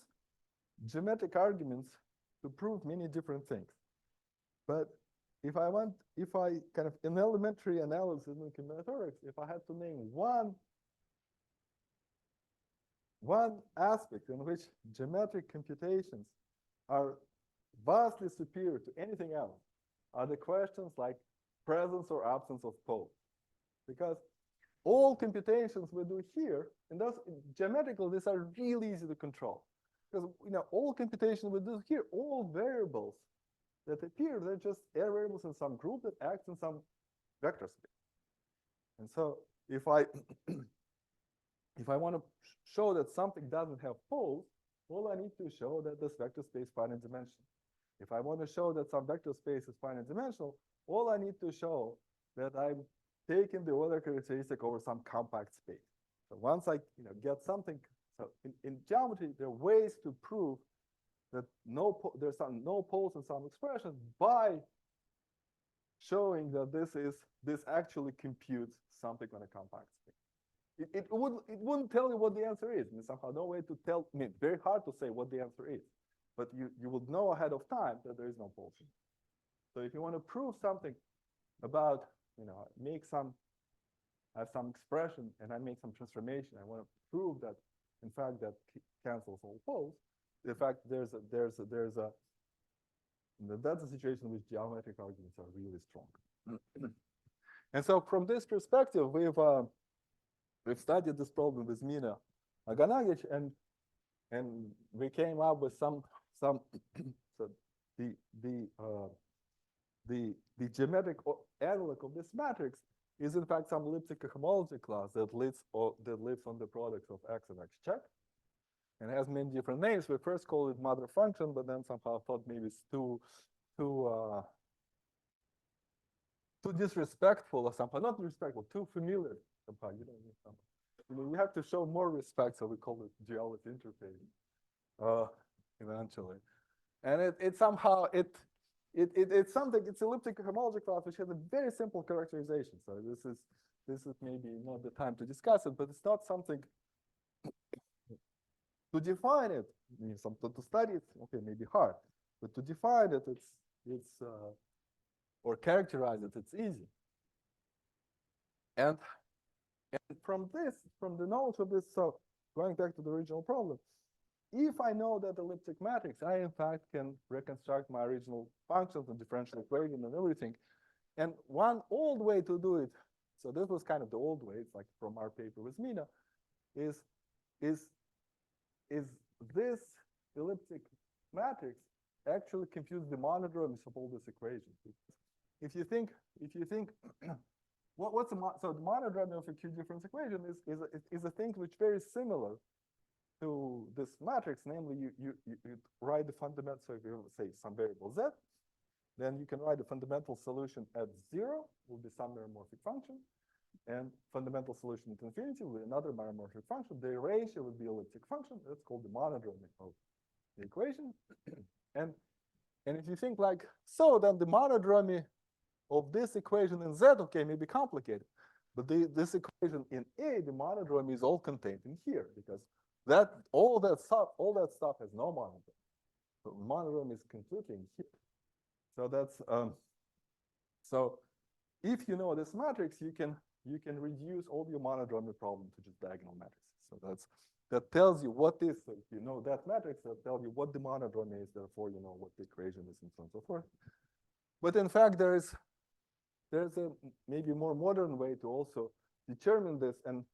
geometric arguments to prove many different things. But if I kind of in elementary analysis in combinatorics, if I had to name one aspect in which geometric computations are vastly superior to anything else, are the questions like presence or absence of poles. Because all computations we do here, and those geometrical, these are really easy to control. Because all computations we do here, all variables that appear, they're just air variables in some group that acts in some vector space. And so if I want to show that something doesn't have poles, all I need to show that this vector space is finite dimensional. If I want to show that some vector space is finite dimensional, all I need to show that I'm taking the Euler characteristic over some compact space. So once I get something, so in geometry, there are ways to prove that there's no poles in some expression by showing that this actually computes something on a compact space. It wouldn't tell you what the answer is. There's somehow no way to tell. Very hard to say what the answer is, but you would know ahead of time that there is no poles. So if you want to prove something about, I have some expression and I make some transformation, I want to prove that in fact that cancels all poles, in fact, that's a situation in which geometric arguments are really strong. And so from this perspective, we've studied this problem with Mina Aganagic, and we came up with some so the geometric analog of this matrix is in fact some elliptic homology class that lives on the products of x and x check, and has many different names. We first called it mother function, but then somehow thought maybe it's too disrespectful or somehow not respectful, too familiar somehow. You have to show more respect, so we call it duality interface eventually. And it's somehow it's elliptic homology class which has a very simple characterization. So this is maybe not the time to discuss it, but it's not something to define it. I mean, to study it, okay, maybe hard, but to define it, it's or characterize it, it's easy. And from the knowledge of this, so going back to the original problem, if I know that elliptic matrix, I in fact can reconstruct my original functions and differential equation and everything. And one old way to do it, so this was kind of the old way, it's like from our paper with Mina, is this elliptic matrix actually computes the monodromies of all these equations. If you think what's so the monodromy of a Q difference equation is a thing which very similar to this matrix, namely you write the fundamental, so if you say some variable z, then you can write a fundamental solution at 0 will be some meromorphic function, and fundamental solution at infinity will be another meromorphic function. The ratio would be elliptic function. That's called the monodromy of the equation. And if you think like so, then the monodromy of this equation in Z, okay, may be complicated, but this equation in A, the monodromy is all contained in here, because all that stuff has no monodromy. So monodromy is completely in here. So that's so if you know this matrix, you can reduce all your monodromy problem to just diagonal matrices. So that tells you what is, so if you know that matrix, that tells you what the monodromy is, therefore you know what the equation is, and so on and so forth. But in fact, there's a maybe more modern way to also determine this, and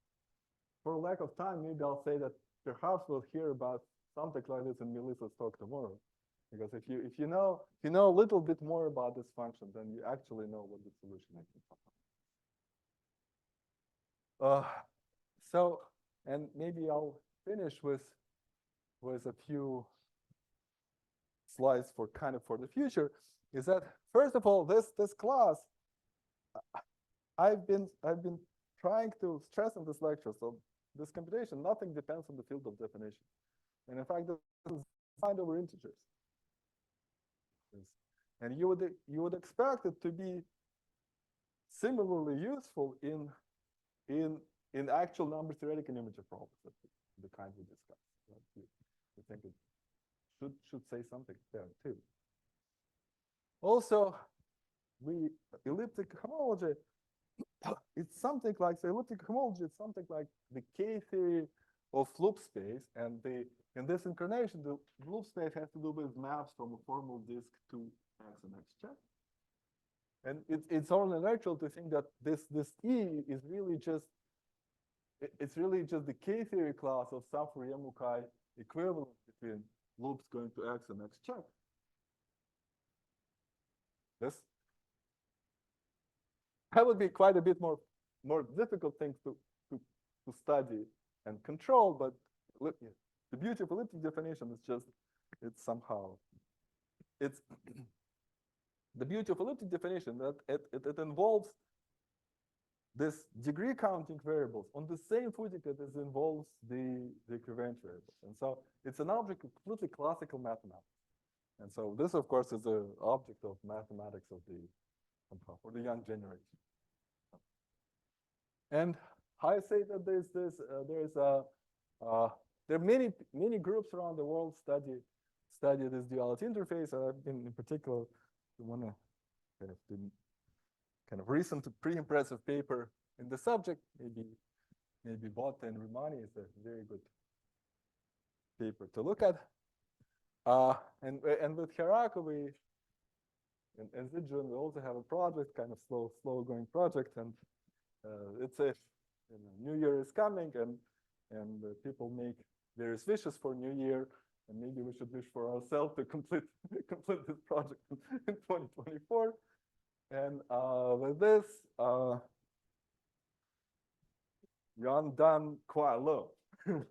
for lack of time, maybe I'll say that perhaps we'll hear about something like this in Melissa's talk tomorrow. Because if you know a little bit more about this function, then you actually know what the solution is. So, and maybe I'll finish with a few slides for the future. Is that first of all, this class, I've been trying to stress in this lecture. So this computation, nothing depends on the field of definition, and in fact, this is defined over integers. And you would expect it to be similarly useful in actual number theoretic and image problems, the kind we discussed. Right? You think it should say something there too. Also, elliptic homology, it's something like the elliptic homology. It's something like the K theory of loop space, and in this incarnation, the loop space has to do with maps from a formal disk to x and x check. And it's only natural to think that this E is really just the K theory class of some Fourier-Mukai equivalent between loops going to x and x check. That would be quite a bit more difficult thing to study and control, but the beauty of elliptic definition is just the beauty of elliptic definition that it involves this degree counting variables on the same footing that it involves the equivalent variables. And so it's an object of completely classical mathematics. And so this, of course, is an object of mathematics of the young generation. And I say that there are many groups around the world study this duality interface. I've been in particular one kind of recent pre-impressive paper in the subject. Maybe Botta and Rimani is a very good paper to look at. And with Heroku, and Chen-Jung, we also have a project, kind of slow going project, and it's a New Year is coming, and people make various wishes for New Year, and maybe we should wish for ourselves to complete this project in 2024. And with this, Jan done quite low. Thank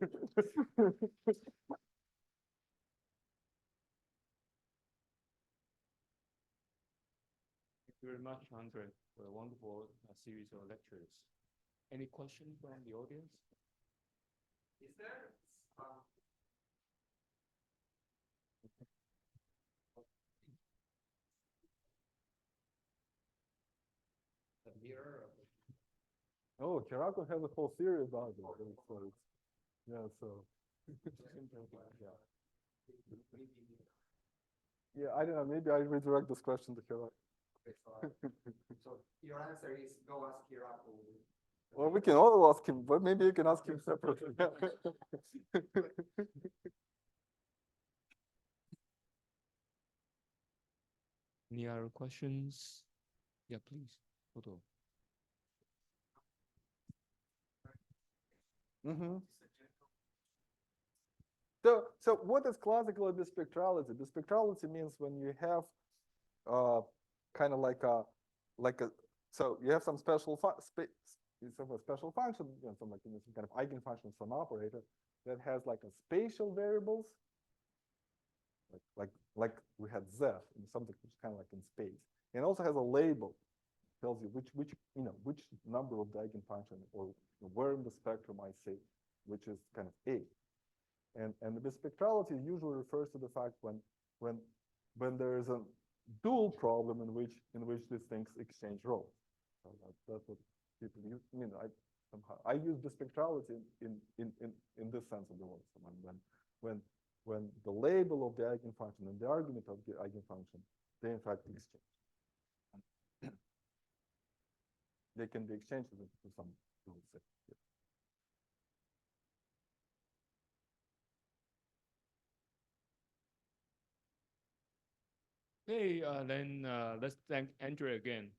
you very much, Andrei, for a wonderful series of lectures. Any questions from the audience? Is there a mirror? Oh, Heroku has a whole theory about it. So yeah, so yeah, I don't know. Maybe I redirect this question to Heroku. Okay, so your answer is go ask Hiraku. Well, we can all ask him, but maybe you can ask him separately. Any other questions? Yeah, please. Photo. So what is classical bispectrality? Bispectrality means when you have kind of like a so you have some special special function, some like some kind of eigenfunction, some operator that has like a spatial variables, like we had Z, something which is kind of like in space, and also has a label, tells you which number of the eigenfunction or where in the spectrum I say, which is kind of A. And the bispectrality usually refers to the fact when there is a dual problem in which these things exchange roles. So that's what people use. I mean, I use bispectrality in this sense of the word. So when the label of the eigenfunction and the argument of the eigenfunction, they in fact exchange. They can be exchanged to some dual set. Okay, then let's thank Andrei again.